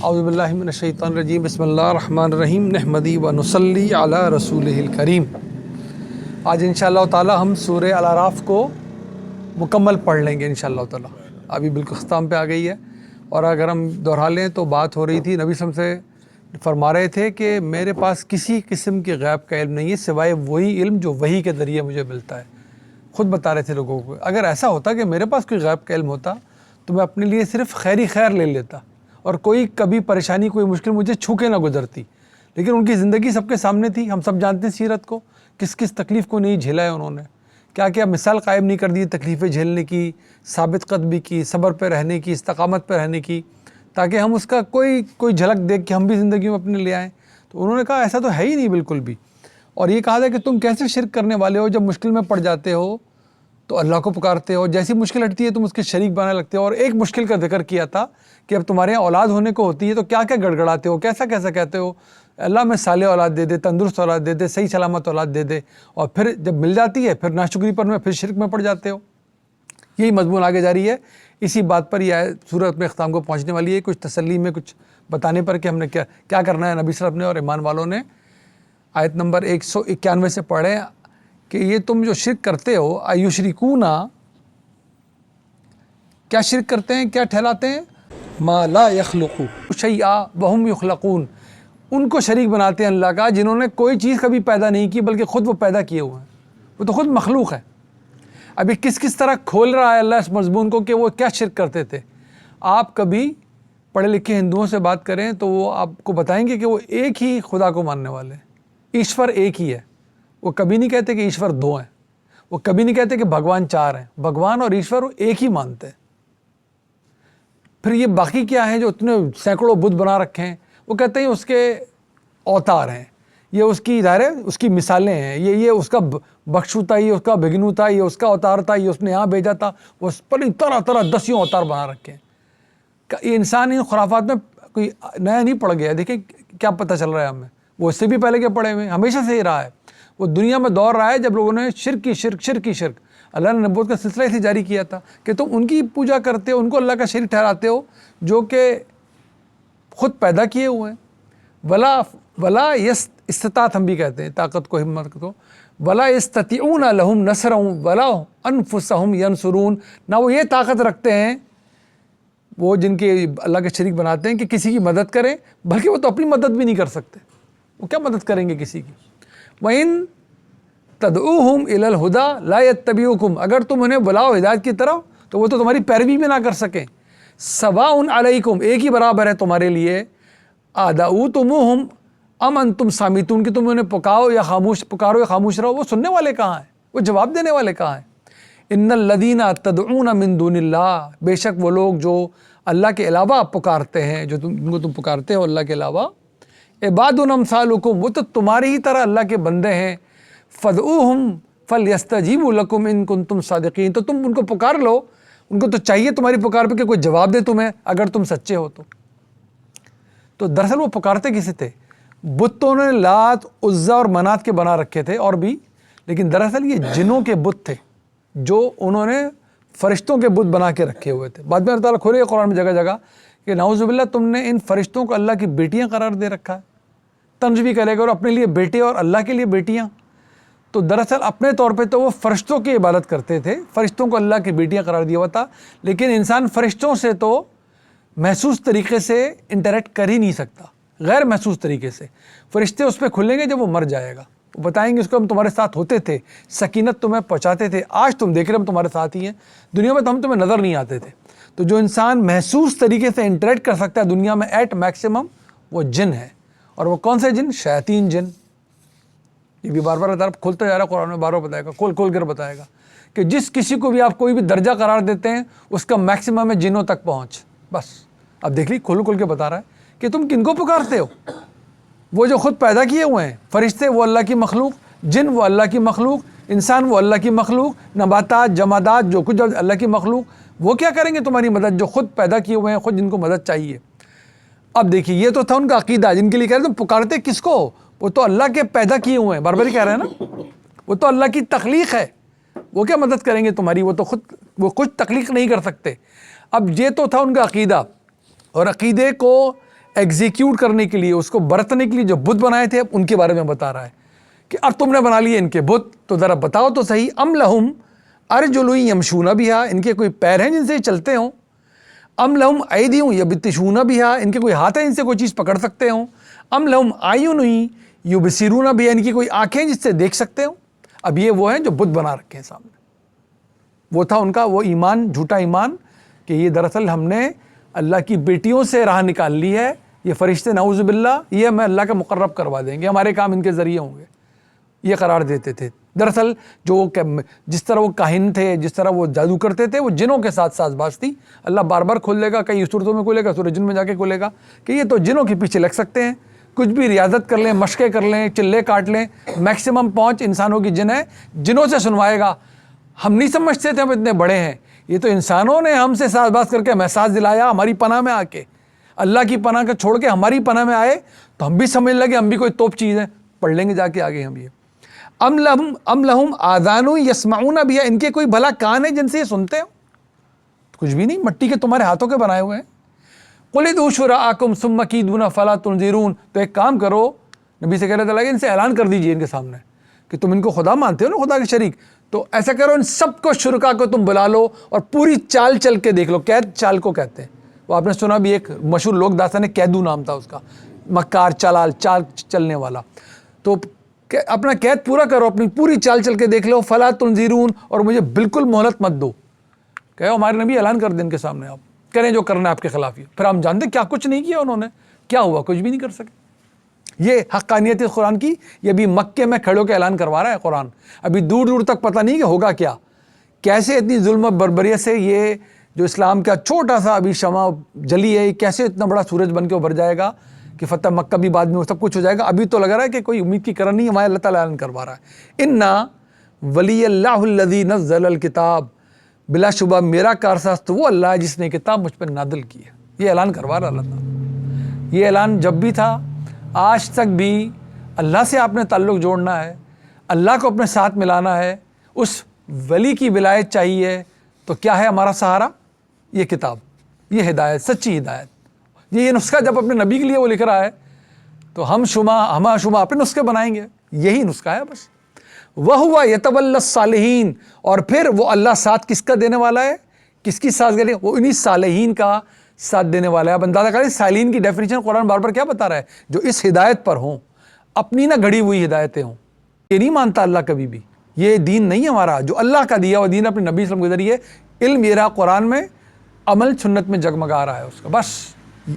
اعوذ باللہ من الشیطان الرجیم بسم اللہ الرحمن الرحیم نحمدی و نصلی علی رسولہ الکریم۔ آج انشاءاللہ تعالی ہم سورہ الاعراف کو مکمل پڑھ لیں گے انشاءاللہ تعالی۔ ابھی بالکل اختتام پہ آ گئی ہے، اور اگر ہم دہرا لیں تو بات ہو رہی تھی نبی صلی اللہ علیہ وسلم سے فرما رہے تھے کہ میرے پاس کسی قسم کے غیب کا علم نہیں ہے سوائے وہی علم جو وحی کے ذریعے مجھے ملتا ہے۔ خود بتا رہے تھے لوگوں کو، اگر ایسا ہوتا کہ میرے پاس کوئی غیب کا علم ہوتا تو میں اپنے لیے صرف خیر لے لیتا، اور کوئی کبھی پریشانی کوئی مشکل مجھے چھو کے نہ گزرتی۔ لیکن ان کی زندگی سب کے سامنے تھی، ہم سب جانتے ہیں سیرت کو، کس کس تکلیف کو نہیں جھیلا ہے انہوں نے، کیا کیا مثال قائم نہیں کر دی تکلیفیں جھیلنے کی، ثابت قدمی کی، صبر پہ رہنے کی، استقامت پہ رہنے کی، تاکہ ہم اس کا کوئی جھلک دیکھ کے ہم بھی زندگی میں اپنے لے آئیں۔ تو انہوں نے کہا ایسا تو ہے ہی نہیں بالکل بھی، اور یہ کہا تھا کہ تم کیسے شرک کرنے والے ہو، جب مشکل میں پڑ جاتے ہو تو اللہ کو پکارتے ہو، جیسی مشکل ہٹتی ہے تم اس کے شریک بنانے لگتے ہو۔ اور ایک مشکل کا ذکر کیا تھا کہ اب تمہارے یہاں اولاد ہونے کو ہوتی ہے تو کیا کیا گڑگڑاتے ہو، کیسا کہتے ہو اللہ میں صالح اولاد دے دے، تندرست اولاد دے دے، صحیح سلامت اولاد دے دے، اور پھر جب مل جاتی ہے پھر ناشکری پر میں پھر شرک میں پڑ جاتے ہو۔ یہی مضمون آگے جاری ہے، اسی بات پر یہ سورت میں اختتام کو پہنچنے والی ہے، کچھ تسلی میں کچھ بتانے پر کہ ہم نے کیا کرنا ہے۔ نبی صلی اللہ علیہ وسلم نے اور ایمان والوں نے آیت نمبر 191 سے پڑھے کہ یہ تم جو شرک کرتے ہو، ایشرکون، کیا شرک کرتے ہیں، کیا ٹھہراتے ہیں، ما لا یخلقو شیئا وہم یخلقون، ان کو شریک بناتے ہیں اللہ کا جنہوں نے کوئی چیز کبھی پیدا نہیں کی بلکہ خود وہ پیدا کیے ہوئے ہیں، وہ تو خود مخلوق ہے۔ ابھی کس طرح کھول رہا ہے اللہ اس مضمون کو کہ وہ کیا شرک کرتے تھے۔ آپ کبھی پڑھے لکھے ہندوؤں سے بات کریں تو وہ آپ کو بتائیں گے کہ وہ ایک ہی خدا کو ماننے والے ہیں، ایشور ایک ہی ہے۔ وہ کبھی نہیں کہتے کہ ایشور دو ہیں، وہ کبھی نہیں کہتے کہ بھگوان چار ہیں، بھگوان اور ایشور ایک ہی مانتے ہیں۔ پھر یہ باقی کیا ہیں جو اتنے سینکڑوں بدھ بنا رکھے ہیں، وہ کہتے ہیں اس کے اوتار ہیں، یہ اس کی ظاہر ہے اس کی مثالیں ہیں، یہ اس کا بخشو تھا، یہ اس کا بگنو تھا، یہ اس کا اوتار تھا، یہ اس نے یہاں بھیجا تھا، وہ پر طرح دسیوں اوتار بنا رکھے ہیں۔ یہ انسان ان خرافات میں کوئی نیا نہیں پڑ گیا، دیکھیں کیا پتہ چل رہا ہے ہمیں، وہ اس سے بھی پہلے کے پڑھے ہوئے ہمیشہ سے ہی رہا ہے۔ وہ دنیا میں دور رہا ہے جب لوگوں نے شرک کی شرک، اللہ نے نبوت کا سلسلہ اسی جاری کیا تھا کہ تم ان کی پوجا کرتے ہو، ان کو اللہ کا شریک ٹھہراتے ہو جو کہ خود پیدا کیے ہوئے ہیں۔ ولا استطاعت ہم بھی کہتے ہیں طاقت کو، ہمت کو، ولا یستطیعون لہم نصرا ولا انفسہم ینصرون، نہ وہ یہ طاقت رکھتے ہیں وہ جن کے اللہ کے شریک بناتے ہیں کہ کسی کی مدد کریں، بلکہ وہ تو اپنی مدد بھی نہیں کر سکتے، وہ کیا مدد کریں گے کسی کی۔ وَإِن تَدْعُوهُمْ إِلَى الْهُدَى لَا يَتَّبِعُوكُمْ، اگر تم انہیں بلاؤ ہدایت کی طرف تو وہ تو تمہاری پیروی بھی نہ کر سکیں۔ سَوَاءٌ عَلَيْكُمْ، ایک ہی برابر ہے تمہارے لیے، أَدَعُوتُمُوهُمْ أَمْ أَنْتُمْ صَامِتُونَ، کہ تم انہیں پکارو یا خاموش رہو، وہ سننے والے کہاں ہیں، وہ جواب دینے والے کہاں ہیں۔ إِنَّ الَّذِينَ تَدْعُونَ مِن دُونِ اللَّهِ، بے شک وہ لوگ جو اللہ کے علاوہ پکارتے ہیں، جو ان کو تم پکارتے ہو اللہ کے علاوہ، عباد امثالکم، وہ تو تمہاری ہی طرح اللہ کے بندے ہیں، فدعوہم فلیستجیبوا لکم ان کنتم صادقین، تو تم ان کو پکار لو، ان کو تو چاہیے تمہاری پکار پہ کہ کوئی جواب دے تمہیں اگر تم سچے ہو تو دراصل وہ پکارتے کسے تھے؟ بتوں نے لات، عزا اور منات کے بنا رکھے تھے اور بھی، لیکن دراصل یہ جنوں کے بت تھے جو انہوں نے فرشتوں کے بت بنا کے رکھے ہوئے تھے۔ بعد میں اللہ تعالیٰ کھولے قرآن میں جگہ جگہ کہ نعوذ باللہ تم نے ان فرشتوں کو اللہ کی بیٹیاں قرار دے رکھا ہے، طنز بھی کرے گا، اور اپنے لیے بیٹے اور اللہ کے لیے بیٹیاں۔ تو دراصل اپنے طور پہ تو وہ فرشتوں کی عبادت کرتے تھے، فرشتوں کو اللہ کی بیٹیاں قرار دیا ہوا تھا، لیکن انسان فرشتوں سے تو محسوس طریقے سے انٹریکٹ کر ہی نہیں سکتا، غیر محسوس طریقے سے۔ فرشتے اس پہ کھلیں گے جب وہ مر جائے گا، وہ بتائیں گے اس کو ہم تمہارے ساتھ ہوتے تھے، سکینت تمہیں پہنچاتے تھے، آج تم دیکھ رہے ہم تمہارے ساتھ ہی ہیں، دنیا میں تو ہم تمہیں نظر نہیں آتے تھے۔ تو جو انسان محسوس طریقے سے انٹریکٹ کر سکتا ہے دنیا میں ایٹ میکسیمم، وہ جن ہے۔ اور وہ کون سے جن؟ شیاطین جن۔ یہ بھی بار بار کھولتا جا رہا ہے قرآن میں، بار بار بتائے گا، کھول کر بتائے گا کہ جس کسی کو بھی آپ کوئی بھی درجہ قرار دیتے ہیں اس کا میکسیمم ہے جنوں تک پہنچ، بس۔ اب دیکھ لی کھول کے بتا رہا ہے کہ تم کن کو پکارتے ہو، وہ جو خود پیدا کیے ہوئے ہیں، فرشتے وہ اللہ کی مخلوق، جن وہ اللہ کی مخلوق، انسان وہ اللہ کی مخلوق، نباتات، جمادات، جو کچھ اللہ کی مخلوق، وہ کیا کریں گے تمہاری مدد، جو خود پیدا کیے ہوئے ہیں، خود جن کو مدد چاہیے۔ اب دیکھیے یہ تو تھا ان کا عقیدہ جن کے لیے کہہ رہے تم پکارتے کس کو، وہ تو اللہ کے پیدا کیے ہوئے ہیں، بار ہی کہہ رہے ہیں نا، وہ تو اللہ کی تخلیق ہے، وہ کیا مدد کریں گے تمہاری، وہ تو خود وہ کچھ تخلیق نہیں کر سکتے۔ اب یہ تو تھا ان کا عقیدہ، اور عقیدے کو ایگزیکیوٹ کرنے کے لیے, اس کو برتنے کے لیے جو بت بنائے تھے, اب ان کے بارے میں بتا رہا ہے کہ اب تم نے بنا لیے ان کے بت, تو ذرا بتاؤ تو صحیح, ام لہم ارجل یمشون بہا, ان کے کوئی پیر ہیں جن سے یہ چلتے ہوں, ام لہم ایدی یبطشون بہا, ان کے کوئی ہاتھ ہیں جن سے کوئی چیز پکڑ سکتے ہوں, ام لہم اعین یبصرون بہا, ان کی کوئی آنکھیں جس سے دیکھ سکتے ہوں. اب یہ وہ ہیں جو بت بنا رکھے ہیں سامنے. وہ تھا ان کا وہ ایمان, جھوٹا ایمان, کہ یہ دراصل ہم نے اللہ کی بیٹیوں سے راہ نکال لی ہے, یہ فرشتے نعوذ باللہ یہ ہمیں اللہ کا مقرب کروا دیں گے, ہمارے کام ان کے ذریعے ہوں گے, یہ قرار دیتے تھے. دراصل جو جس طرح وہ کاہن تھے, جس طرح وہ جادو کرتے تھے, وہ جنوں کے ساتھ ساز باز تھی. اللہ بار بار کھول دے گا, کئی صورتوں میں کھولے گا, سورہ جن میں جا کے کھولے گا کہ یہ تو جنوں کے پیچھے لگ سکتے ہیں, کچھ بھی ریاضت کر لیں, مشقیں کر لیں, چلے کاٹ لیں, میکسیمم پہنچ انسانوں کی جن ہے, جنوں سے سنوائے گا. ہم نہیں سمجھتے تھے ہم اتنے بڑے ہیں, یہ تو انسانوں نے ہم سے ساز باز کر کے ہمیں احساس دلایا, ہماری پناہ میں آ کے, اللہ کی پناہ کا چھوڑ کے ہماری پناہ میں آئے, تو ہم بھی سمجھ لگے ہم بھی کوئی توپ چیز ہے, پڑھ لیں گے جا کے آگے ہم یہ. ام لہم آذان یسمعون بہا, ان کے کوئی بھلا کان ہے جن سے یہ سنتے ہو؟ کچھ بھی نہیں, مٹی کے تمہارے ہاتھوں کے بنائے ہوئے ہیں. قل ادعوا شرعاکم ثم کیدون فلا تنظرون, تو ایک کام کرو, نبی سے کہہ رہے تھے ان سے اعلان کر دیجئے ان کے سامنے کہ تم ان کو خدا مانتے ہو نا, خدا کے شریک, تو ایسا کرو ان سب کو شرکا کو تم بلا لو اور پوری چال چل کے دیکھ لو. قید چال کو کہتے ہیں, وہ آپ نے سنا بھی, ایک مشہور لوک داستان ہے, قیدو نام تھا اس کا, مکار, چال چلنے والا. تو اپنا قید پورا کرو, اپنی پوری چال چل کے دیکھ لو, فلا تنظرون, اور مجھے بالکل مہلت مت دو. کہو ہمارے نبی اعلان کر دیں ان کے سامنے, آپ کریں جو کرنا ہے آپ کے خلاف ہی. پھر ہم جانتے کیا کچھ نہیں کیا انہوں نے, کیا ہوا, کچھ بھی نہیں کر سکے. یہ حقانیت قرآن کی, یہ بھی مکے میں کھڑے ہو کے اعلان کروا رہا ہے قرآن. ابھی دور دور تک پتہ نہیں کہ ہوگا کیا, کیسے اتنی ظلم و بربریت سے یہ جو اسلام کا چھوٹا سا ابھی شمع جلی ہے, کیسے اتنا بڑا سورج بن کے ابھر جائے گا کہ فتح مکہ بھی بعد میں سب کچھ ہو جائے گا. ابھی تو لگ رہا ہے کہ کوئی امید کی کرن نہیں, ہمارا اللہ تعالیٰ اعلان کروا رہا ہے, انا ولی اللہ الذی نزل الکتاب, بلا شبہ میرا کارساز تو وہ اللہ ہے جس نے کتاب مجھ پر نازل کی ہے. یہ اعلان کروا رہا اللہ تعالیٰ. یہ اعلان جب بھی تھا, آج تک بھی اللہ سے آپ نے تعلق جوڑنا ہے, اللہ کو اپنے ساتھ ملانا ہے, اس ولی کی ولایت چاہیے, تو کیا ہے ہمارا سہارا؟ یہ کتاب, یہ ہدایت, سچی ہدایت. یہ نسخہ جب اپنے نبی کے لیے وہ لکھ رہا ہے, تو ہم شما اپنے نسخے بنائیں گے, یہی نسخہ ہے بس. وَهُوَ يَتَوَلَّى الصَّالِحِينَ, اور پھر وہ اللہ ساتھ کس کا دینے والا ہے, کس کی ساتھ گلے, وہ انہی صالحین کا ساتھ دینے والا ہے. اب اندازہ کریں صالحین کی ڈیفینیشن قرآن بار بار کیا بتا رہا ہے, جو اس ہدایت پر ہوں, اپنی نہ گھڑی ہوئی ہدایتیں ہوں. یہ نہیں مانتا اللہ کبھی بھی, یہ دین نہیں ہمارا, جو اللہ کا دیا وہ دین اپنے نبی صلی اللہ علیہ وسلم کے ذریعے. علم یہ رہا قرآن میں, عمل سنت میں جگمگا رہا ہے اس کا, بس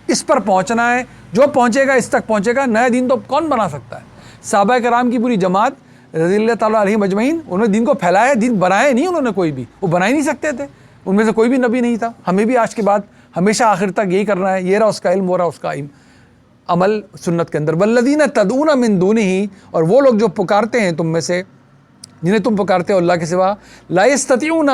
اس پر پہنچنا ہے. جو پہنچے گا اس تک پہنچے گا, نیا دین تو کون بنا سکتا ہے. صحابہ کرام کی پوری جماعت رضی اللہ تعالیٰ علیہ مجمعین, انہوں نے دین کو پھیلایا, دین بنایا نہیں انہوں نے کوئی بھی, وہ بنا ہی نہیں سکتے تھے, ان میں سے کوئی بھی نبی نہیں تھا. ہمیں بھی آج کے بعد ہمیشہ آخر تک یہی کرنا ہے, یہ رہا اس کا علم, وہ رہا اس کا عمل سنت کے اندر. والذین تدعون من دونہ, اور وہ لوگ جو پکارتے ہیں تم میں سے, جنہیں تم پکارتے ہو اللہ کے سوا, لا یستطیعون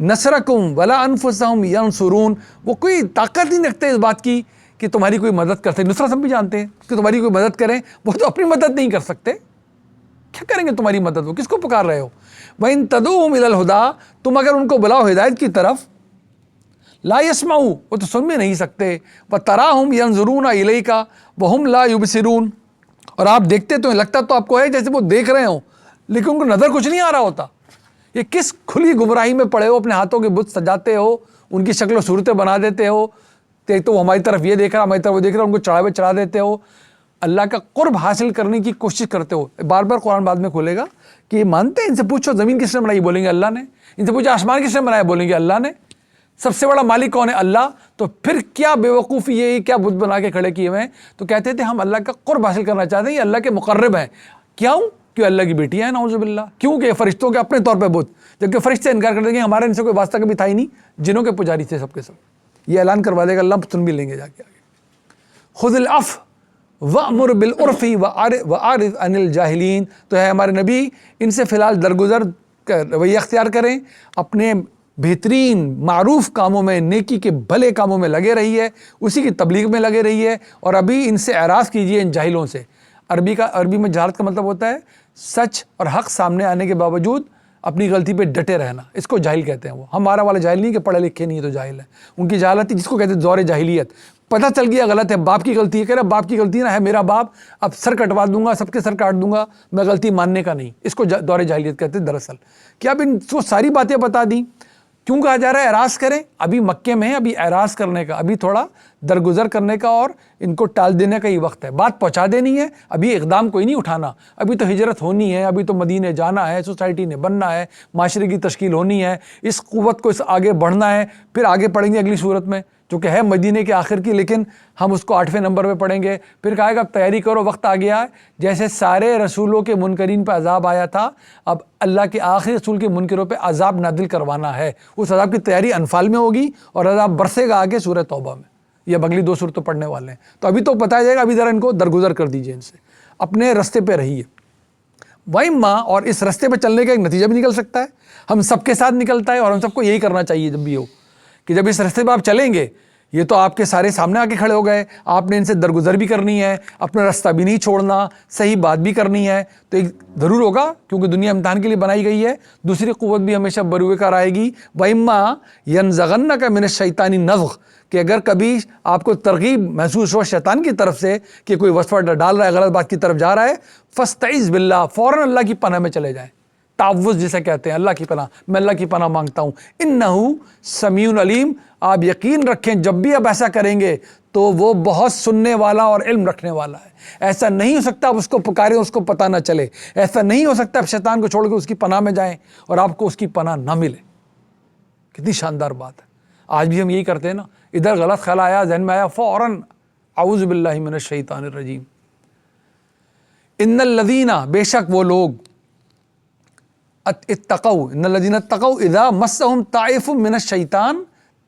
نصرکم ولا انفسہم ینصرون, وہ کوئی طاقت نہیں رکھتے اس بات کی کہ تمہاری کوئی مدد کر سکتے. نصرت ہم بھی جانتے ہیں کہ تمہاری کوئی مدد کریں, وہ تو اپنی مدد نہیں کر سکتے, کیا کریں گے تمہاری مدد, وہ کس کو پکار رہے ہو. وَإِن تَدْعُوهُمْ إِلَى الْهُدَىٰ, تم اگر ان کو بلاؤ ہدایت کی طرف, لا يسمعوا, وہ تو سن بھی نہیں سکتے. وَتَرَاهُمْ يَنْظُرُونَ إِلَيْكَ وَهُمْ لَا يُبْصِرُونَ, اور آپ دیکھتے تو لگتا تو آپ کو ہے جیسے وہ دیکھ رہے ہوں, لیکن ان کو نظر کچھ نہیں آ رہا ہوتا. یہ کس کھلی گمراہی میں پڑے ہو, اپنے ہاتھوں کے بت سجاتے ہو, ان کی شکل و صورتیں بنا دیتے ہو, ایک تو وہ ہماری طرف یہ دیکھ رہا, ہماری طرف وہ دیکھ رہا, ان کو چڑھاوے چڑھا دیتے ہو, اللہ کا قرب حاصل کرنے کی کوشش کرتے ہو. بار بار قرآن بعد میں کھولے گا کہ یہ مانتے ہیں, ان سے پوچھو زمین کس نے بنائی, بولیں گے اللہ نے. ان سے پوچھو آسمان کس نے بنایا, بولیں گے اللہ نے. سب سے بڑا مالک کون ہے, اللہ. تو پھر کیا بے وقوفی یہ کیا بت بنا کے کھڑے کیے ہوئے ہیں. تو کہتے تھے ہم اللہ کا قرب حاصل کرنا چاہتے ہیں, یہ اللہ کے مقرب ہیں. کیوں؟ کہ اللہ کی بیٹیاں ہیں نعوذ باللہ. کیوں کہ فرشتوں کے اپنے طور پہ بت, جبکہ فرشتے انکار کر دیں گے ہمارے ان سے کوئی واسطہ کبھی تھا ہی نہیں, جنوں کے پجاری تھے سب کے سب. یہ اعلان کروا دے گا اللہ, سن بھی لیں گے جا کے آگے. خذ العفو وَأْمُرْ بِالْعُرْفِ وَأَعْرِضْ عَنِ الْجَاهِلِينَ, تو ہے ہمارے نبی ان سے فی الحال درگزر رویہ اختیار کریں, اپنے بہترین معروف کاموں میں, نیکی کے بھلے کاموں میں لگے رہی ہے, اسی کی تبلیغ میں لگے رہی ہے, اور ابھی ان سے اعراض کیجئے ان جاہلوں سے. عربی میں جہالت کا مطلب ہوتا ہے سچ اور حق سامنے آنے کے باوجود اپنی غلطی پہ ڈٹے رہنا, اس کو جاہل کہتے ہیں. وہ ہمارا والا جاہل نہیں کہ پڑھے لکھے نہیں ہے تو جاہل ہے, ان کی جہالت جس کو کہتے ہیں دور جاہلیت, پتہ چل گیا غلط ہے، باپ کی غلطی ہے، کہہ رہا باپ کی غلطی نہ ہے میرا باپ، اب سر کٹوا دوں گا، سب کے سر کاٹ دوں گا، میں غلطی ماننے کا نہیں. اس کو دور جاہلیت کہتے ہیں دراصل. کہ اب ان کو ساری باتیں بتا دیں. کیوں کہا جا رہا ہے اعراض کریں؟ ابھی مکے میں ابھی اعراض کرنے کا، ابھی تھوڑا درگزر کرنے کا اور ان کو ٹال دینے کا یہ وقت ہے. بات پہنچا دینی ہے، ابھی اقدام کوئی نہیں اٹھانا. ابھی تو ہجرت ہونی ہے، ابھی تو مدینے جانا ہے، سوسائٹی نے بننا ہے، معاشرے کی تشکیل ہونی ہے، اس قوت کو اس آگے بڑھنا ہے. پھر آگے پڑھیں گے اگلی صورت میں جو کہ ہے مدینے کے آخر کی، لیکن ہم اس کو 8ویں نمبر پہ پڑھیں گے. پھر کہا گا اب تیاری کرو، وقت آ گیا ہے. جیسے سارے رسولوں کے منکرین پہ عذاب آیا تھا، اب اللہ کے آخری رسول کے منکروں پہ عذاب نازل کروانا ہے. اس عذاب کی تیاری انفال میں ہوگی اور عذاب برسے گا آگے سورہ توبہ میں. یہ اگلی 2 صورتیں پڑھنے والے ہیں. تو ابھی تو بتایا جائے گا، ابھی ذرا ان کو درگزر کر دیجئے، ان سے اپنے رستے پہ رہیے. وَإِمَّا، اور اس رستے پہ چلنے کا ایک نتیجہ بھی نکل سکتا ہے، ہم سب کے ساتھ نکلتا ہے اور ہم سب کو یہی کرنا چاہیے جب بھی ہو کہ جب اس رستے پہ آپ چلیں گے، یہ تو آپ کے سارے سامنے آ کے کھڑے ہو گئے، آپ نے ان سے درگزر بھی کرنی ہے، اپنا رستہ بھی نہیں چھوڑنا، صحیح بات بھی کرنی ہے. تو ایک ضرور ہوگا کیونکہ دنیا امتحان کے لیے بنائی گئی ہے. دوسری قوت بھی ہمیشہ بروئے کار آئے گی. وَإِمَّا يَنزَغَنَّكَ مِنَ الشَّيْطَانِ نَزْغٌ، کہ اگر کبھی آپ کو ترغیب محسوس ہو شیطان کی طرف سے کہ کوئی وسوسہ ڈال رہا ہے، غلط بات کی طرف جا رہا ہے، فَاسْتَعِذْ بِاللَّهِ، فوراً اللہ کی پناہ میں چلے جائیں. تعوذ جسے کہتے ہیں، اللہ کی پناہ، میں اللہ کی پناہ مانگتا ہوں. اِنَّهُ سَمِيعٌ عَلِيمٌ، آپ یقین رکھیں جب بھی آپ ایسا کریں گے تو وہ بہت سننے والا اور علم رکھنے والا ہے. ایسا نہیں ہو سکتا آپ اس کو پکاریں اس کو پتہ نہ چلے. ایسا نہیں ہو سکتا آپ شیطان کو چھوڑ کے اس کی پناہ میں جائیں اور آپ کو اس کی پناہ نہ ملے. کتنی شاندار بات ہے. آج بھی ہم یہی کرتے ہیں نا، ادھر غلط خیال آیا، ذہن میں آیا، فوراً اعوذ باللہ من الشیطان الرجیم. ان الذین، بے شک وہ لوگ، اتقوا، ان الذین اتقوا اذا مسهم طائف من الشیطان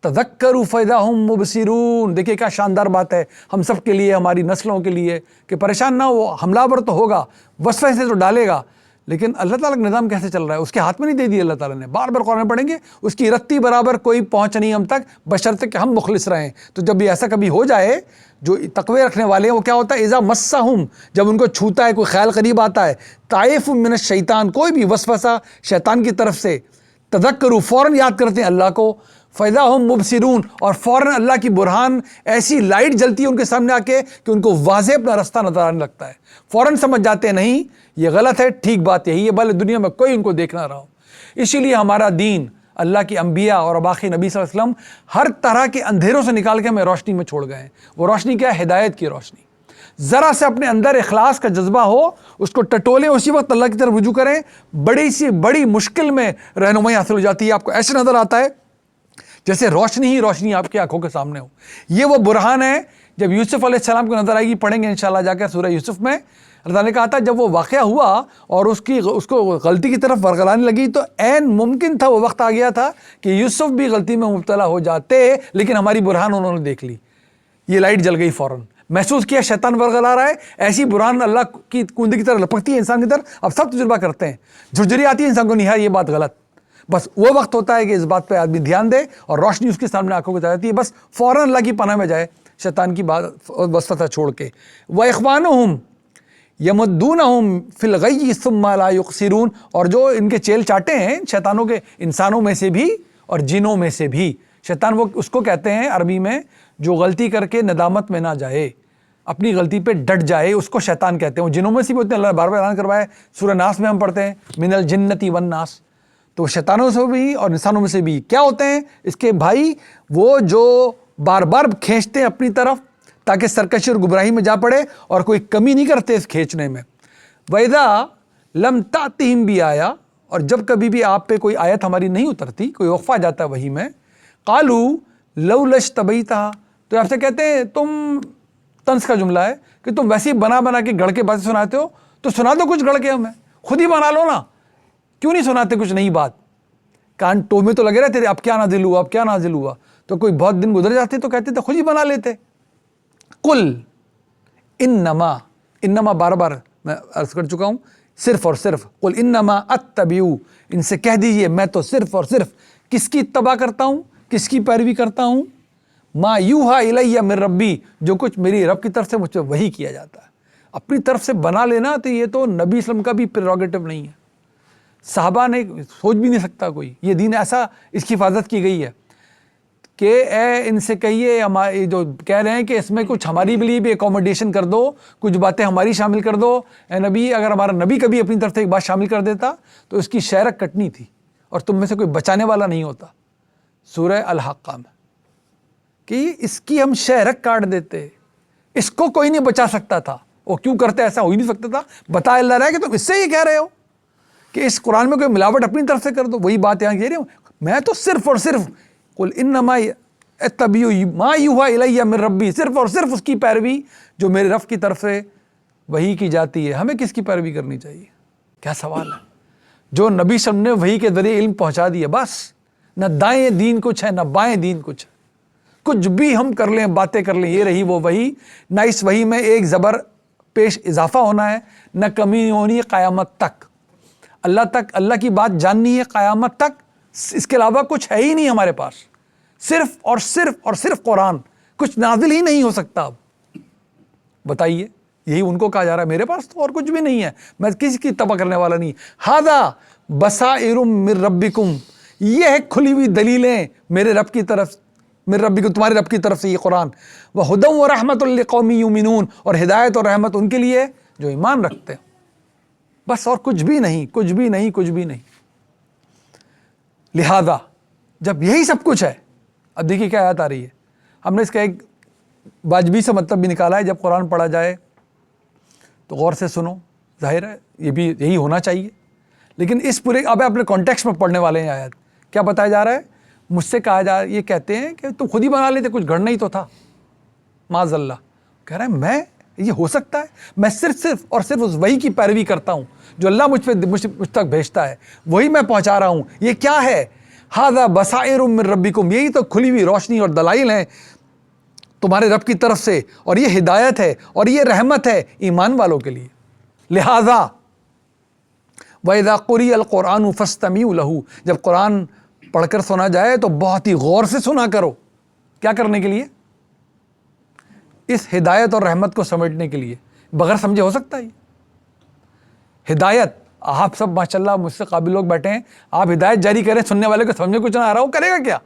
تذکروا فاذا هم مبصرون. دیکھیے کیا شاندار بات ہے ہم سب کے لیے، ہماری نسلوں کے لیے، کہ پریشان نہ ہو. حملہ آور تو ہوگا، وسوسے سے تو ڈالے گا، لیکن اللہ تعالیٰ کا نظام کیسے چل رہا ہے اس کے ہاتھ میں نہیں دے دی اللہ تعالیٰ نے. بار بار قرآن میں پڑھیں گے، اس کی رتی برابر کوئی پہنچ نہیں ہم تک، بشرطے کہ ہم مخلص رہیں. تو جب بھی ایسا کبھی ہو جائے، جو تقوی رکھنے والے ہیں وہ کیا ہوتا ہے، اذا مسہم، جب ان کو چھوتا ہے، کوئی خیال قریب آتا ہے، طائف من الشیطان، کوئی بھی وسوسہ شیطان کی طرف سے، تذکروا، فوراً یاد کرتے ہیں اللہ کو، فَإِذَا هُمْ مُبْصِرُونَ، اور فوراً اللہ کی برہان ایسی لائٹ جلتی ہے ان کے سامنے آ کے کہ ان کو واضح اپنا رستہ نظر آنے لگتا ہے. فوراً سمجھ جاتے ہیں نہیں یہ غلط ہے، ٹھیک بات یہی ہے، بھلے دنیا میں کوئی ان کو دیکھ نہ رہا ہو. اسی لیے ہمارا دین، اللہ کی انبیاء اور باقی نبی صلی اللہ علیہ وسلم ہر طرح کے اندھیروں سے نکال کے ہمیں روشنی میں چھوڑ گئے ہیں. وہ روشنی کیا ہے؟ ہدایت کی روشنی. ذرا سے اپنے اندر اخلاص کا جذبہ ہو، اس کو ٹٹولیں، اسی وقت اللہ کی طرف رجوع کریں، بڑی سی بڑی مشکل میں رہنمائی حاصل ہو جاتی ہے. آپ کو ایسے نظر آتا ہے جیسے روشنی ہی روشنی آپ کی آنکھوں کے سامنے ہو. یہ وہ برہان ہے جب یوسف علیہ السلام کو نظر آئے گی، پڑھیں گے انشاءاللہ جا کر سورہ یوسف میں. اللہ تعالیٰ نے کہا تھا جب وہ واقعہ ہوا اور اس کو غلطی کی طرف ورغلانے لگی تو عین ممکن تھا، وہ وقت آ گیا تھا کہ یوسف بھی غلطی میں مبتلا ہو جاتے، لیکن ہماری برہان انہوں نے دیکھ لی. یہ لائٹ جل گئی، فوراً محسوس کیا شیطان ورغلا رہا ہے. ایسی برہان اللہ کی کوندے کی طرح لپکتی ہے انسان کی طرف. اب سب تجربہ کرتے ہیں، جھرجھری آتی ہے انسان کو، نہیں ہے یہ بات غلط. بس وہ وقت ہوتا ہے کہ اس بات پہ آدمی دھیان دے اور روشنی اس کے سامنے آنکھوں کو جاتی ہے، بس فوراً اللہ کی پناہ میں جائے شیطان کی بات وسوسہ چھوڑ کے. وَإِخْوَانُهُمْ يَمُدُّونَهُمْ فِي الْغَيِّ ثُمَّ لَا يُقْصِرُونَ، اور جو ان کے چیل چاٹے ہیں شیطانوں کے، انسانوں میں سے بھی اور جنوں میں سے بھی. شیطان وہ اس کو کہتے ہیں عربی میں جو غلطی کر کے ندامت میں نہ جائے، اپنی غلطی پہ ڈٹ جائے، اس کو شیطان کہتے ہیں. وہ جنوں میں سے بھی ہوتے ہیں، اللہ نے بار بار اعلان کروایا ہے سورہ ناس میں، ہم پڑھتے ہیں من الجنۃ والناس. تو شیطانوں سے بھی اور انسانوں میں سے بھی کیا ہوتے ہیں اس کے بھائی؟ وہ جو بار بار کھینچتے ہیں اپنی طرف تاکہ سرکشی اور گمراہی میں جا پڑے اور کوئی کمی نہیں کرتے اس کھینچنے میں. وَإِذَا لَمْ تَأْتِهِمْ بِآیَةٍ، اور جب کبھی بھی آپ پہ کوئی آیت ہماری نہیں اترتی، کوئی وقفہ آ جاتا ہے وحی میں، قَالُوا لَوْلَا اجْتَبَيْتَهَا، تو آپ سے کہتے ہیں تم، طنز کا جملہ ہے کہ تم ویسے ہی بنا بنا کے گڑھ کے باتیں سناتے ہو، تو سنا دو کچھ گڑھ کے، ہمیں خود ہی بنا لو نا، کیوں نہیں سناتے کچھ نئی بات؟ کان ٹو میں تو لگے رہتے تھے اب کیا نازل ہوا، اب کیا نازل ہوا. تو کوئی بہت دن گزر جاتے تو کہتے تھے خود ہی بنا لیتے. قل انما بار بار میں عرض کر چکا ہوں، صرف اور صرف قل انما اتبع، ان سے کہہ دیجئے میں تو صرف اور صرف کس کی اتباع کرتا ہوں، کس کی پیروی کرتا ہوں؟ ما یوحا الی من ربی، جو کچھ میری رب کی طرف سے مجھ پہ وحی کیا جاتا ہے. اپنی طرف سے بنا لینا تو یہ تو نبی اسلام کا بھی پریروگیٹو نہیں ہے، صحابہ نے سوچ بھی نہیں سکتا کوئی. یہ دین ایسا، اس کی حفاظت کی گئی ہے. کہ اے ان سے کہیے ہمارے جو کہہ رہے ہیں کہ اس میں کچھ ہماری لیے بھی اکوموڈیشن کر دو، کچھ باتیں ہماری شامل کر دو. اے نبی، اگر ہمارا نبی کبھی اپنی طرف سے ایک بات شامل کر دیتا تو اس کی شہرک کٹنی تھی اور تم میں سے کوئی بچانے والا نہیں ہوتا. سورہ الحاقہ میں کہ اس کی ہم شہرک کاٹ دیتے، اس کو کوئی نہیں بچا سکتا تھا. وہ کیوں کرتے؟ ایسا ہو ہی نہیں سکتا تھا. بتا اللہ رہا ہے کہ تم اس سے یہ کہہ رہے ہو کہ اس قرآن میں کوئی ملاوٹ اپنی طرف سے کر دو. وہی بات یہاں کہہ رہی ہوں میں تو صرف اور صرف قل انما اتبع ما یوحی الی من ربی، صرف اور صرف اس کی پیروی جو میرے رب کی طرف سے وحی کی جاتی ہے. ہمیں کس کی پیروی کرنی چاہیے؟ کیا سوال ہے؟ جو نبی صلی اللہ علیہ وسلم نے وحی کے ذریعے علم پہنچا دیا، بس. نہ دائیں دین کچھ ہے نہ بائیں دین کچھ ہے. کچھ بھی ہم کر لیں، باتیں کر لیں، یہ رہی وہ وحی. نہ اس وحی میں ایک زبر پیش اضافہ ہونا ہے، نہ کمی ہونی ہے قیامت تک. اللہ تک اللہ کی بات جاننی ہے قیامت تک. اس کے علاوہ کچھ ہے ہی نہیں ہمارے پاس. صرف اور صرف اور صرف قرآن. کچھ نازل ہی نہیں ہو سکتا. اب بتائیے، یہی ان کو کہا جا رہا ہے میرے پاس تو اور کچھ بھی نہیں ہے، میں کسی کی تباہ کرنے والا نہیں. ھذا بصائر من ربکم، یہ ہے کھلی ہوئی دلیلیں میرے رب کی طرف، میرے رب کو تمہارے رب کی طرف سے یہ قرآن. وہدی ورحمۃ لقوم یؤمنون، اور ہدایت اور رحمت ان کے لیے جو ایمان رکھتے ہیں. بس اور کچھ بھی نہیں، کچھ بھی نہیں، کچھ بھی نہیں. لہذا جب یہی سب کچھ ہے، اب دیکھیے کیا آیت آ رہی ہے. ہم نے اس کا ایک واجبی سے مطلب بھی نکالا ہے. جب قرآن پڑھا جائے تو غور سے سنو. ظاہر ہے یہ بھی یہی ہونا چاہیے، لیکن اس پورے اب اپنے کانٹیکسٹ میں پڑھنے والے ہیں. آیت کیا بتایا جا رہا ہے؟ مجھ سے کہا جا یہ کہتے ہیں کہ تم خود ہی بنا لیتے، کچھ گھڑنا ہی تو تھا. معاذ اللہ. کہہ رہا ہے میں یہ ہو سکتا ہے؟ میں صرف اور صرف اس وحی کی پیروی کرتا ہوں جو اللہ مجھ تک بھیجتا ہے، وہی میں پہنچا رہا ہوں. یہ کیا ہے؟ ھذا بصائر من ربکم، یہی تو کھلی ہوئی روشنی اور دلائل ہیں تمہارے رب کی طرف سے، اور یہ ہدایت ہے اور یہ رحمت ہے ایمان والوں کے لیے. لہذا وَإِذَا قُرِئَ الْقُرْآنُ فَاسْتَمِعُوا لَهُ، جب قرآن پڑھ کر سنا جائے تو بہت ہی غور سے سنا کرو. کیا کرنے کے لیے؟ اس ہدایت اور رحمت کو سمجھنے کے لیے. بغیر سمجھے ہو سکتا ہے یہ ہدایت؟ آپ سب ماشاءاللہ مجھ سے قابل لوگ بیٹھے ہیں، آپ ہدایت جاری کریں، سننے والے کو سمجھے کچھ نہ آ رہا ہو، کرے گا کیا؟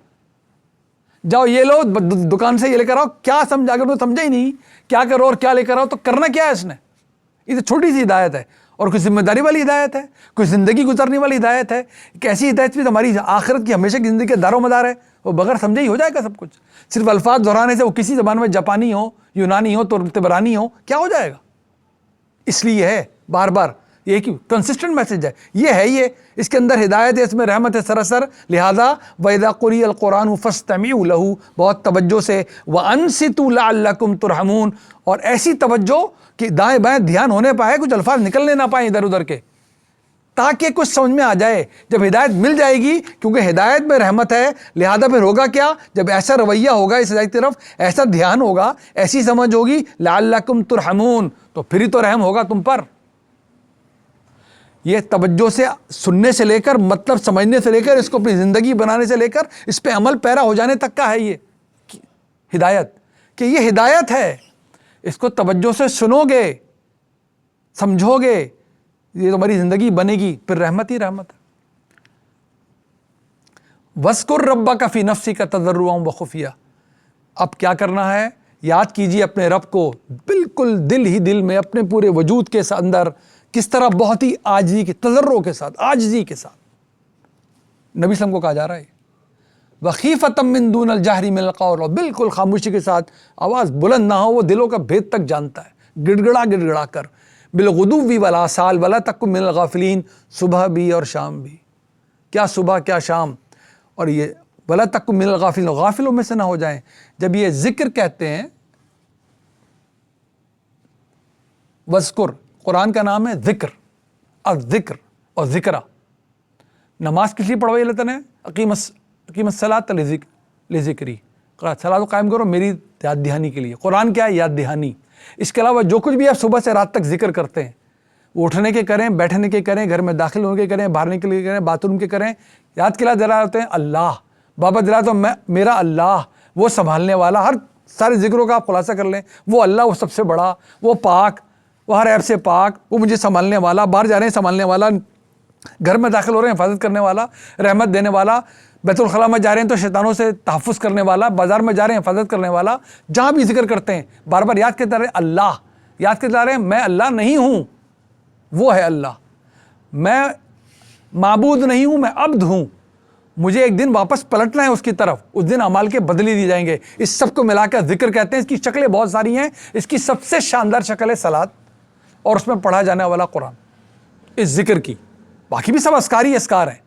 جاؤ یہ لو دکان سے یہ لے کر آؤ، کیا سمجھا کر تو سمجھا ہی نہیں، کیا کرو اور کیا لے کر آؤ، تو کرنا کیا ہے اس نے؟ یہ تو چھوٹی سی ہدایت ہے، اور کوئی ذمہ داری والی ہدایت ہے، کوئی زندگی گزارنے والی ہدایت ہے. ایک ایسی ہدایت بھی ہماری آخرت کی ہمیشہ کی زندگی کا دار و مدار ہے. وہ بغیر سمجھے ہی ہو جائے گا سب کچھ. صرف الفاظ دہرانے سے وہ کسی زبان میں جاپانی ہو، یونانی ہو، تبرانی ہو، کیا ہو جائے گا؟ اس لیے ہے بار بار یہ کہ کنسسٹنٹ میسج ہے، یہ ہے، یہ اس کے اندر ہدایت ہے، اس میں رحمت ہے سراسر. لہذا وَإِذَا قُرِئَ الْقُرْآنُ فَاسْتَمِعُوا لَهُ، بہت توجہ سے، وَأَنصِتُوا لَعَلَّكُمْ تُرْحَمُونَ، اور ایسی توجہ کہ دائیں بائیں دھیان ہونے پائے، کچھ الفاظ نکلنے نہ پائیں ادھر ادھر کے، تاکہ کچھ سمجھ میں آ جائے. جب ہدایت مل جائے گی، کیونکہ ہدایت میں رحمت ہے، لہذا پھر ہوگا کیا؟ جب ایسا رویہ ہوگا اس ہدایت کی طرف، ایسا دھیان ہوگا، ایسی سمجھ ہوگی، لعلکم ترحمون، تو پھر ہی تو رحم ہوگا تم پر. یہ توجہ سے سننے سے لے کر، مطلب سمجھنے سے لے کر، اس کو اپنی زندگی بنانے سے لے کر، اس پہ عمل پیرا ہو جانے تک کا ہے یہ ہدایت. کہ یہ ہدایت ہے، اس کو توجہ سے سنو گے، سمجھو گے، یہ تمہاری زندگی بنے گی، پھر رحمت ہی رحمت ہے. وَاذْكُرْ رَبَّكَ فِي نَفْسِكَ تَضَرُّعًا وَخُفْيًا، اب کیا کرنا ہے؟ یاد کیجیے اپنے رب کو بالکل دل ہی دل میں، اپنے پورے وجود کے اندر، کس طرح؟ بہت ہی عاجزی کے، تضرع کے ساتھ، عاجزی کے ساتھ. نبی صلی اللہ علیہ وسلم کو کہا جا رہا ہے وَخِيفَةً مِّن دُونِ الْجَهْرِ مِنَ الْقَوْلِ، اور بالکل خاموشی کے ساتھ، آواز بلند نہ ہو، وہ دلوں کا بھید تک جانتا ہے، گڑ گڑا کر. بِالْغُدُوِّ وَالْآصَالِ وَلَا تَكُن مِّنَ الْغَافِلِينَ، صبح بھی اور شام بھی. کیا صبح کیا شام؟ اور یہ وَلَا تَكُن مِّنَ الْغَافِلِينَ، غافلوں میں سے نہ ہو جائیں. جب یہ ذکر کہتے ہیں، وَاذْكُر، قرآن کا نام ہے ذکر، الذکر اور ذکرہ. نماز کس لیے پڑھوائی اللہ تعالیٰ نے؟ اقیم الصلاۃ لذکری، صلاۃ قائم کرو میری یاد دہانی کے لیے. قرآن کیا ہے؟ یاد دہانی. اس کے علاوہ جو کچھ بھی آپ صبح سے رات تک ذکر کرتے ہیں، وہ اٹھنے کے کریں، بیٹھنے کے کریں، گھر میں داخل ہونے کے کریں، باہر نکلنے کے کریں، باتھ روم کے کریں، یاد کے دلا ہوتے ہیں اللہ. بابا دلا تو میرا اللہ، وہ سنبھالنے والا، ہر سارے ذکروں کا آپ خلاصہ کر لیں، وہ اللہ، وہ سب سے بڑا، وہ پاک، وہ ہر عیب سے پاک، وہ مجھے سنبھالنے والا، باہر جا رہے ہیں سنبھالنے والا، گھر میں داخل ہو رہے ہیں حفاظت کرنے والا، رحمت دینے والا. بیت الخلاء میں جا رہے ہیں تو شیطانوں سے تحفظ کرنے والا، بازار میں جا رہے ہیں حفاظت کرنے والا، جہاں بھی ذکر کرتے ہیں بار بار یاد کرتے رہے اللہ، یاد کرتے رہے میں اللہ نہیں ہوں، وہ ہے اللہ، میں معبود نہیں ہوں، میں عبد ہوں، مجھے ایک دن واپس پلٹنا ہے اس کی طرف، اس دن اعمال کے بدلے دی جائیں گے۔ اس سب کو ملا کر ذکر کہتے ہیں۔ اس کی شکلیں بہت ساری ہیں، اس کی سب سے شاندار شکل ہے صلاۃ اور اس میں پڑھا جانے والا قرآن، اس ذکر کی۔ باقی بھی سب اذکاری اذکار ہیں،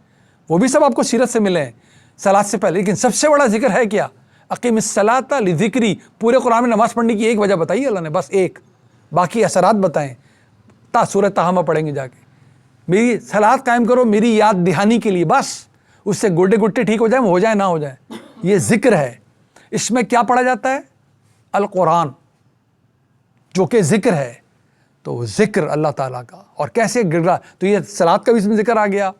وہ بھی سب آپ کو سیرت سے ملے ہیں صلاۃ سے پہلے، لیکن سب سے بڑا ذکر ہے کیا؟ اقیم الصلاۃ لذکری۔ پورے قرآن میں نماز پڑھنے کی ایک وجہ بتائی اللہ نے، بس ایک، باقی اثرات بتائیں، سورہ طٰہٰ میں پڑھیں گے جا کے، میری صلاۃ قائم کرو میری یاد دہانی کے لیے، بس اس سے گڈے گٹے ٹھیک ہو جائیں، ہو جائیں نہ ہو جائیں، یہ ذکر ہے۔ اس میں کیا پڑھا جاتا ہے؟ القرآن، جو کہ ذکر ہے۔ تو ذکر اللہ تعالیٰ کا، اور کیسے گڑگڑا، تو یہ صلاۃ کا بھی اس میں ذکر آ گیا،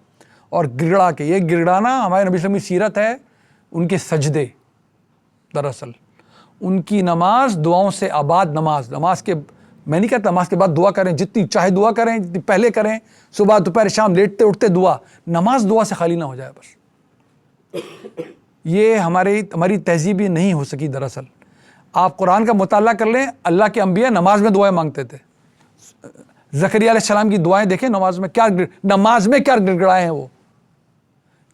اور گڑگڑا کے، یہ گڑگڑانا ہمارے نبی صلی اللہ علیہ وسلم کی سیرت ہے، ان کے سجدے، دراصل ان کی نماز دعاؤں سے آباد نماز کے، میں نہیں کہتا نماز کے بعد دعا کریں، جتنی چاہے دعا کریں، جتنی پہلے کریں، صبح دوپہر شام لیٹتے اٹھتے دعا، نماز دعا سے خالی نہ ہو جائے بس۔ یہ ہماری تہذیب یہ نہیں ہو سکی دراصل۔ آپ قرآن کا مطالعہ کر لیں، اللہ کے انبیاء نماز میں دعائیں مانگتے تھے۔ زکریا علیہ السلام کی دعائیں دیکھیں نماز میں کیا گڑگڑائے ہیں وہ،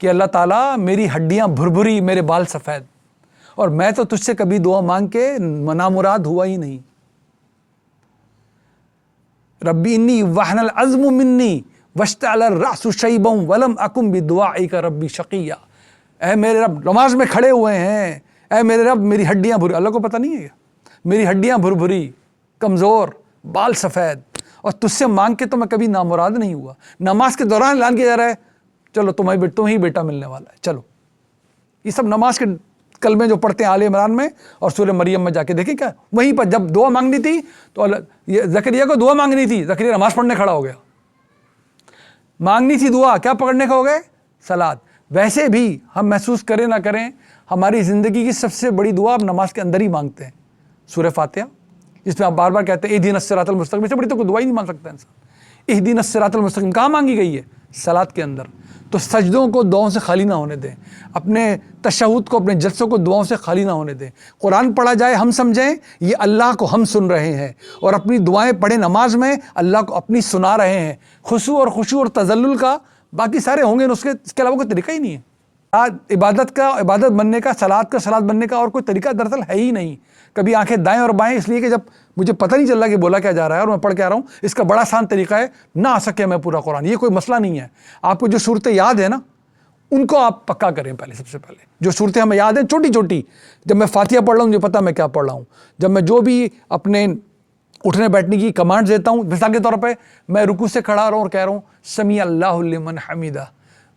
کہ اللہ تعالیٰ میری ہڈیاں بھربھری، میرے بال سفید، اور میں تو تجھ سے کبھی دعا مانگ کے نامراد ہوا ہی نہیں۔ ربی انی وہن العظم منی واشتعل الرأس شیبا ولم اکن بدعائک ربی شقیا۔ اے میرے رب، نماز میں کھڑے ہوئے ہیں، اے میرے رب میری ہڈیاں بھری، اللہ کو پتہ نہیں ہے میری ہڈیاں بھری کمزور، بال سفید، اور تجھ سے مانگ کے تو میں کبھی نامراد نہیں ہوا۔ نماز کے دوران اعلان کیا جا رہا ہے چلو تم ہی بیٹا ملنے والا ہے، چلو۔ یہ سب نماز کے کلمے جو پڑھتے ہیں آل عمران میں اور سورہ مریم میں جا کے دیکھیں، کیا وہیں پر جب دعا مانگنی تھی تو یہ زکریا کو دعا مانگنی تھی، زکریا نماز پڑھنے کھڑا ہو گیا، مانگنی تھی دعا، کیا پکڑنے کا ہو گئے؟ صلاۃ۔ ویسے بھی ہم محسوس کریں نہ کریں، ہماری زندگی کی سب سے بڑی دعا آپ نماز کے اندر ہی مانگتے ہیں، سورہ فاتحہ، جس میں آپ بار بار کہتے ہیں اہدنا الصراط المستقیم، اس سے بڑی تو کوئی دعا ہی نہیں مانگ سکتا انسان۔ اہدنا الصراط المستقیم کہاں مانگی گئی ہے؟ صلاۃ کے اندر۔ تو سجدوں کو دعاؤں سے خالی نہ ہونے دیں، اپنے تشہد کو، اپنے جلسوں کو دعاؤں سے خالی نہ ہونے دیں۔ قرآن پڑھا جائے، ہم سمجھیں یہ اللہ کو ہم سن رہے ہیں، اور اپنی دعائیں پڑھیں نماز میں اللہ کو اپنی سنا رہے ہیں، خشوع اور تذلل کا، باقی سارے ہوں گے نسخے، اس کے علاوہ کوئی طریقہ ہی نہیں ہے۔ عبادت بننے کا، صلاۃ بننے کا اور کوئی طریقہ دراصل ہے ہی نہیں۔ کبھی آنکھیں دائیں اور بائیں، اس لیے کہ جب مجھے پتہ نہیں چل رہا کہ بولا کیا جا رہا ہے اور میں پڑھ کے آ رہا ہوں، اس کا بڑا آسان طریقہ ہے نہ آ سکے میں پورا قرآن، یہ کوئی مسئلہ نہیں ہے۔ آپ کو جو صورتیں یاد ہیں نا، ان کو آپ پکا کریں پہلے، سب سے پہلے جو صورتیں ہمیں یاد ہیں چھوٹی چھوٹی، جب میں فاتحہ پڑھ رہا ہوں مجھے پتہ میں کیا پڑھ رہا ہوں، جب میں جو بھی اپنے اٹھنے بیٹھنے کی کمانڈ دیتا ہوں، مثال کے طور پہ میں رکوع سے کھڑا رہا ہوں اور کہہ رہا ہوں سمیع اللہ لمن حمیدہ،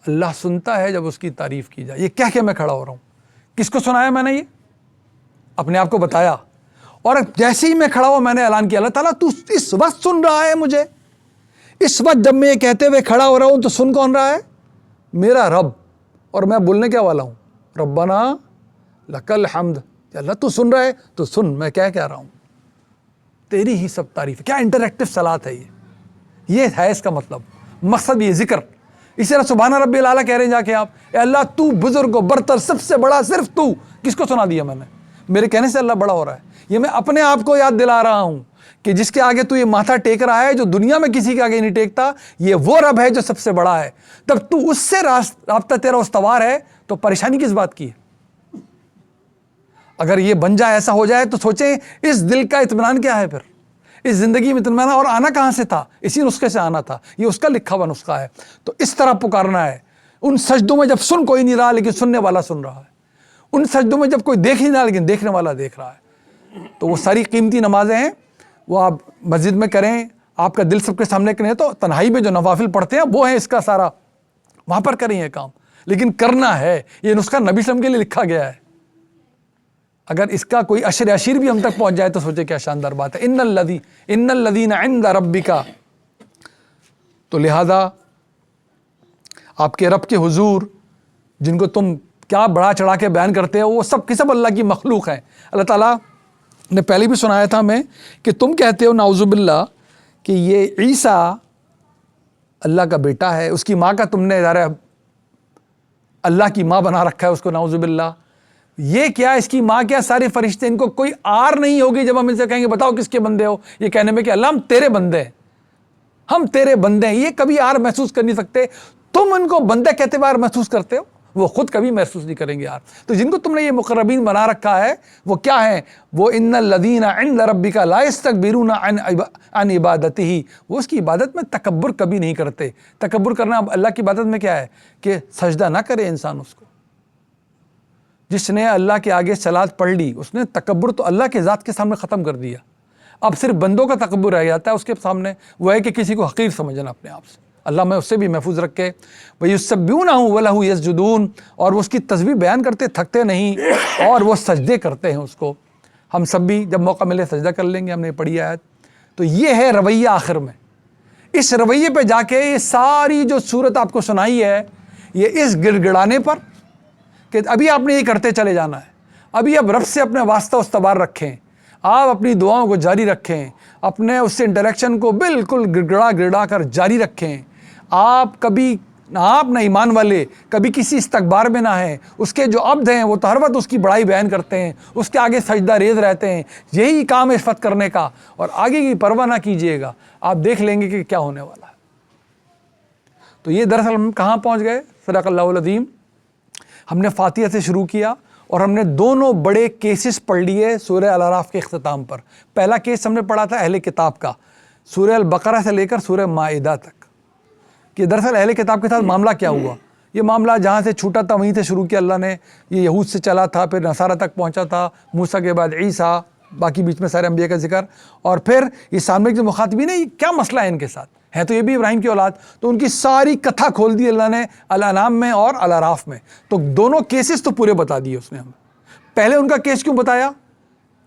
اللہ سنتا ہے جب اس کی تعریف کی جائے، یہ کہہ کے میں کھڑا ہو رہا ہوں۔ کس کو سنایا میں نے؟ یہ اپنے آپ کو بتایا، اور جیسے ہی میں کھڑا ہوا میں نے اعلان کیا اللہ تعالیٰ تو اس وقت سن رہا ہے مجھے، اس وقت جب میں یہ کہتے ہوئے کھڑا ہو رہا ہوں تو سن کون رہا ہے؟ میرا رب، اور میں بولنے کیا والا ہوں؟ ربنا لک الحمد، اللہ تو سن رہا ہے تو سن میں کیا کہہ رہا ہوں، تیری ہی سب تعریف ہے۔ کیا انٹریکٹیو صلاۃ ہے یہ ہے اس کا مطلب، مقصد یہ ذکر۔ اسی طرح سبحان ربی الاعلیٰ کہہ رہے ہیں جا کے آپ، اے اللہ تو بزرگ و برتر، سب سے بڑا صرف تو، کس کو سنا دیا میں نے؟ میرے کہنے سے اللہ بڑا ہو رہا ہے، یہ میں اپنے آپ کو یاد دلا رہا ہوں کہ جس کے آگے تو یہ ماتھا ٹیک رہا ہے جو دنیا میں کسی کے آگے نہیں ٹیکتا، یہ وہ رب ہے جو سب سے بڑا ہے۔ تب تو اس سے رابطہ تیرا استوار ہے تو پریشانی کس بات کی ہے؟ اگر یہ بن جائے، ایسا ہو جائے تو سوچیں اس دل کا اطمینان کیا ہے، پھر اس زندگی میں اطمینان، اور آنا کہاں سے تھا؟ اسی نسخے سے آنا تھا، یہ اس کا لکھا ہوا نسخہ ہے۔ تو اس طرح پکارنا ہے ان سجدوں میں جب سن کوئی نہیں رہا لیکن سننے والا سن رہا ہے، ان سجدوں میں جب کوئی دیکھ نہیں رہا لیکن دیکھنے والا دیکھ رہا ہے۔ تو وہ ساری قیمتی نمازیں ہیں، وہ آپ مسجد میں کریں، آپ کا دل سب کے سامنے کریں، تو تنہائی میں جو نوافل پڑھتے ہیں وہ ہیں اس کا سارا، وہاں پر کریں یہ کام، لیکن کرنا ہے۔ یہ نسخہ نبی صلی اللہ علیہ وسلم کے لیے لکھا گیا ہے، اگر اس کا کوئی عشیر بھی ہم تک پہنچ جائے تو سوچے کیا شاندار بات ہے۔ ان الذین عند ربک، تو لہذا آپ کے رب کے حضور جن کو تم کیا بڑا چڑھا کے بیان کرتے ہو، وہ سب کی سب اللہ کی مخلوق ہیں۔ اللہ تعالیٰ نے پہلے بھی سنایا تھا ہمیں کہ تم کہتے ہو نعوذ باللہ کہ یہ عیسیٰ اللہ کا بیٹا ہے، اس کی ماں کا تم نے ظاہر اللہ کی ماں بنا رکھا ہے اس کو، نعوذ باللہ. یہ کیا، اس کی ماں کیا، سارے فرشتے، ان کو کوئی آر نہیں ہوگی جب ہم ان سے کہیں گے بتاؤ کس کے بندے ہو، یہ کہنے میں کہ اللہ ہم تیرے بندے ہیں، ہم تیرے بندے ہیں. یہ کبھی آر محسوس کر نہیں سکتے. تم ان کو بندے کہتے ہوئے آر محسوس کرتے ہو، وہ خود کبھی محسوس نہیں کریں گے یار. تو جن کو تم نے یہ مقربین بنا رکھا ہے وہ کیا ہیں؟ وہ ان الذین عند ربک لا یستکبرون عن عبادتہ، وہ اس کی عبادت میں تکبر کبھی نہیں کرتے. تکبر کرنا اللہ کی عبادت میں کیا ہے کہ سجدہ نہ کرے انسان اس کو. جس نے اللہ کے آگے صلاۃ پڑھ لی اس نے تکبر تو اللہ کے ذات کے سامنے ختم کر دیا. اب صرف بندوں کا تکبر رہ جاتا ہے اس کے سامنے، وہ ہے کہ کسی کو حقیر سمجھنا اپنے آپ سے. اللہ میں اس سے بھی محفوظ رکھے. وَيُسَبِّحُونَهُ وَلَهُ يَسْجُدُونَ، اور وہ اس کی تسبیح بیان کرتے تھکتے نہیں، اور وہ سجدے کرتے ہیں اس کو. ہم سب بھی جب موقع ملے سجدہ کر لیں گے. ہم نے پڑھی آیت. تو یہ ہے رویہ آخر میں. اس رویے پہ جا کے یہ ساری جو صورت آپ کو سنائی ہے یہ اس گڑ گڑانے پر کہ ابھی آپ نے یہ کرتے چلے جانا ہے. ابھی اب رب سے اپنے واسطہ استوار رکھیں، آپ اپنی دعاؤں کو جاری رکھیں، اپنے اس سے انٹریکشن کو بالکل گڑگڑا گڑا کر جاری رکھیں. آپ نہ ایمان والے کبھی کسی استکبار میں نہ ہیں. اس کے جو عبد ہیں وہ تو ہر وقت اس کی بڑائی بیان کرتے ہیں، اس کے آگے سجدہ ریز رہتے ہیں. یہی کام ہے عفت کرنے کا، اور آگے کی پرواہ نہ کیجئے گا. آپ دیکھ لیں گے کہ کیا ہونے والا ہے. تو یہ دراصل ہم کہاں پہنچ گئے؟ صدق اللہ العظیم. ہم نے فاتحہ سے شروع کیا اور ہم نے دونوں بڑے کیسز پڑھ لیے سورہ الاعراف کے اختتام پر. پہلا کیس ہم نے پڑھا تھا اہل کتاب کا، سورہ البقرہ سے لے کر سورہ مائدہ تک، کہ دراصل اہل کتاب کے ساتھ معاملہ کیا ہوا. یہ معاملہ جہاں سے چھوٹا تھا وہیں سے شروع کیا اللہ نے. یہ یہود سے چلا تھا، پھر نصارہ تک پہنچا تھا، موسیٰ کے بعد عیسیٰ، باقی بیچ میں سارے انبیاء کا ذکر. اور پھر یہ سامنے کے جو مخاطبین ہیں، یہ کیا مسئلہ ہے ان کے ساتھ، ہے تو یہ بھی ابراہیم کی اولاد. تو ان کی ساری کتھا کھول دی اللہ نے الانعام میں اور الاعراف میں. تو دونوں کیسز تو پورے بتا دیے اس نے ہمیں. پہلے ان کا کیس کیوں بتایا؟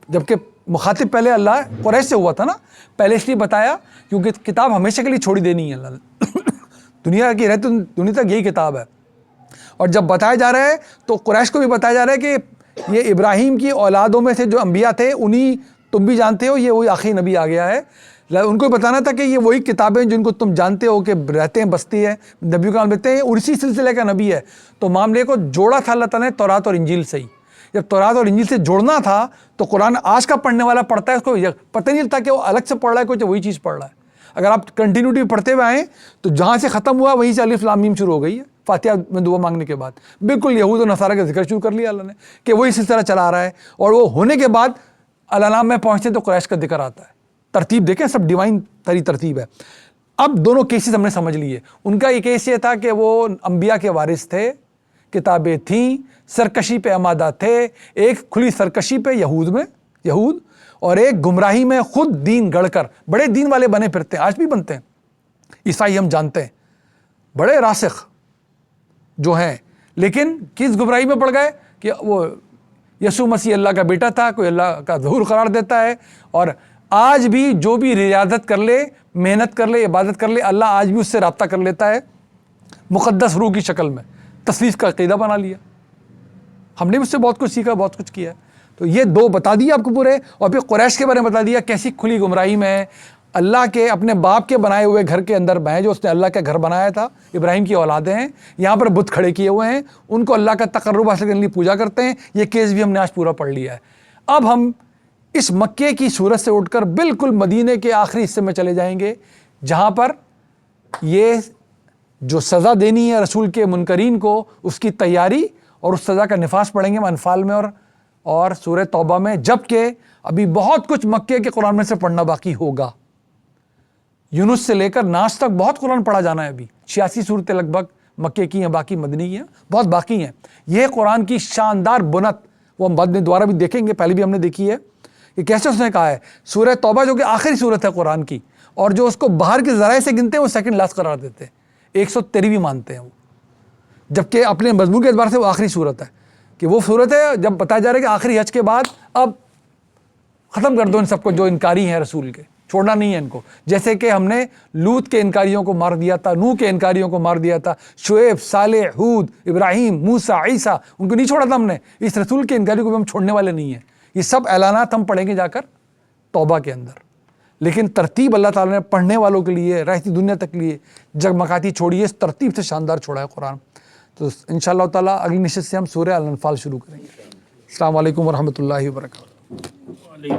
جبکہ مخاطب پہلے اللہ قریش سے ہوا تھا نا. پہلے اس لیے بتایا کیونکہ کتاب ہمیشہ کے لیے چھوڑی دینی ہے اللہ نے. دنیا کی رہتے دنیا تک یہی کتاب ہے. اور جب بتایا جا رہا ہے تو قریش کو بھی بتایا جا رہا ہے کہ یہ ابراہیم کی اولادوں میں سے جو انبیاء تھے انہی تم بھی جانتے ہو، یہ وہی آخری نبی آ گیا ہے. ان کو بتانا تھا کہ یہ وہی کتابیں جن کو تم جانتے ہو کہ رہتے ہیں، بستی ہے، نبیوں کا نام لیتے ہیں، اسی سلسلے کا نبی ہے. تو معاملے کو جوڑا تھا اللہ تعالیٰ نے تورات اور انجیل سے ہی. جب تورات اور انجیل سے جوڑنا تھا تو قرآن آج کا پڑھنے والا پڑھتا ہے، اس کو پتہ نہیں چلتا کہ وہ الگ سے پڑھ رہا ہے کوئی وہی چیز پڑھ رہا ہے. اگر آپ کنٹینیوٹی پڑھتے ہوئے آئیں تو جہاں سے ختم ہوا وہیں سے الف لام میم شروع ہو گئی ہے فاتحہ میں دعا مانگنے کے بعد. بالکل یہود و نصارہ کا ذکر شروع کر لیا اللہ نے کہ وہی سلسلہ چلا رہا ہے. اور وہ ہونے کے بعد الانعام میں پہنچتے تو قریش کا ذکر آتا ہے. ترتیب دیکھیں، سب ڈیوائن ترتیب ہے. اب دونوں کیسز ہم نے سمجھ لیے. ان کا یہ کیس یہ تھا کہ وہ انبیاء کے وارث تھے، کتابیں تھیں، سرکشی پہ آمادہ تھے. ایک کھلی سرکشی پہ یہود، اور ایک گمراہی میں خود دین گڑھ کر بڑے دین والے بنے پھرتے ہیں، آج بھی بنتے ہیں. عیسائی ہم جانتے ہیں بڑے راسخ جو ہیں، لیکن کس گمراہی میں پڑ گئے کہ وہ یسوع مسیح اللہ کا بیٹا تھا، کوئی اللہ کا ظہور قرار دیتا ہے. اور آج بھی جو بھی ریاضت کر لے، محنت کر لے، عبادت کر لے، اللہ آج بھی اس سے رابطہ کر لیتا ہے مقدس روح کی شکل میں. تصویف کا عقیدہ بنا لیا. ہم نے بھی اس سے بہت کچھ سیکھا، بہت کچھ کیا. تو یہ دو بتا دیا آپ کو پورے. اور پھر قریش کے بارے میں بتا دیا کیسی کھلی گمراہی میں اللہ کے اپنے باپ کے بنائے ہوئے گھر کے اندر ہیں، جو اس نے اللہ کا گھر بنایا تھا. ابراہیم کی اولادیں ہیں، یہاں پر بت کھڑے کیے ہوئے ہیں، ان کو اللہ کا تقرب حاصل کرنے کے لیے پوجا کرتے ہیں. یہ کیس بھی ہم نے آج پورا پڑھ لیا ہے. اب ہم اس مکے کی صورت سے اٹھ کر بالکل مدینے کے آخری حصے میں چلے جائیں گے، جہاں پر یہ جو سزا دینی ہے رسول کے منکرین کو، اس کی تیاری اور اس سزا کا نفاذ پڑھیں گے انفال میں اور سورہ توبہ میں. جبکہ ابھی بہت کچھ مکے کے قرآن میں سے پڑھنا باقی ہوگا. یونس سے لے کر ناس تک بہت قرآن پڑھا جانا ہے. ابھی 86 صورتیں لگ بھگ مکے کی ہیں، باقی مدنی کی ہیں، بہت باقی ہیں. یہ قرآن کی شاندار بنت وہ ہم بعد میں دوبارہ بھی دیکھیں گے، پہلے بھی ہم نے دیکھی ہے کہ کیسے اس نے کہا ہے. سورہ توبہ جو کہ آخری صورت ہے قرآن کی، اور جو اس کو باہر کے ذرائع سے گنتے ہیں وہ سیکنڈ لاسٹ قرار دیتے ہیں، 113 مانتے ہیں وہ، جبکہ اپنے مضمون کے اعتبار سے وہ آخری صورت ہے. کہ وہ صورت ہے جب بتایا جا رہا ہے کہ آخری حج کے بعد اب ختم کر دو ان سب کو جو انکاری ہیں رسول کے، چھوڑنا نہیں ہے ان کو. جیسے کہ ہم نے لوط کے انکاریوں کو مار دیا تھا، نوح کے انکاریوں کو مار دیا تھا، شعیب، صالح، ہود، ابراہیم، موسیٰ، عیسیٰ، ان کو نہیں چھوڑا تھا ہم نے. اس رسول کے انکاریوں کو بھی ہم چھوڑنے والے نہیں ہیں. یہ سب اعلانات ہم پڑھیں گے جا کر توبہ کے اندر. لیکن ترتیب اللہ تعالیٰ نے پڑھنے والوں کے لیے، رہتی دنیا تک لیے جگمگاتی چھوڑی ہے. اس ترتیب سے شاندار چھوڑا ہے قرآن. تو انشاءاللہ تعالیٰ اگلی نشست سے ہم سورہ الانفال شروع کریں گے. السلام علیکم ورحمۃ اللہ وبرکاتہ.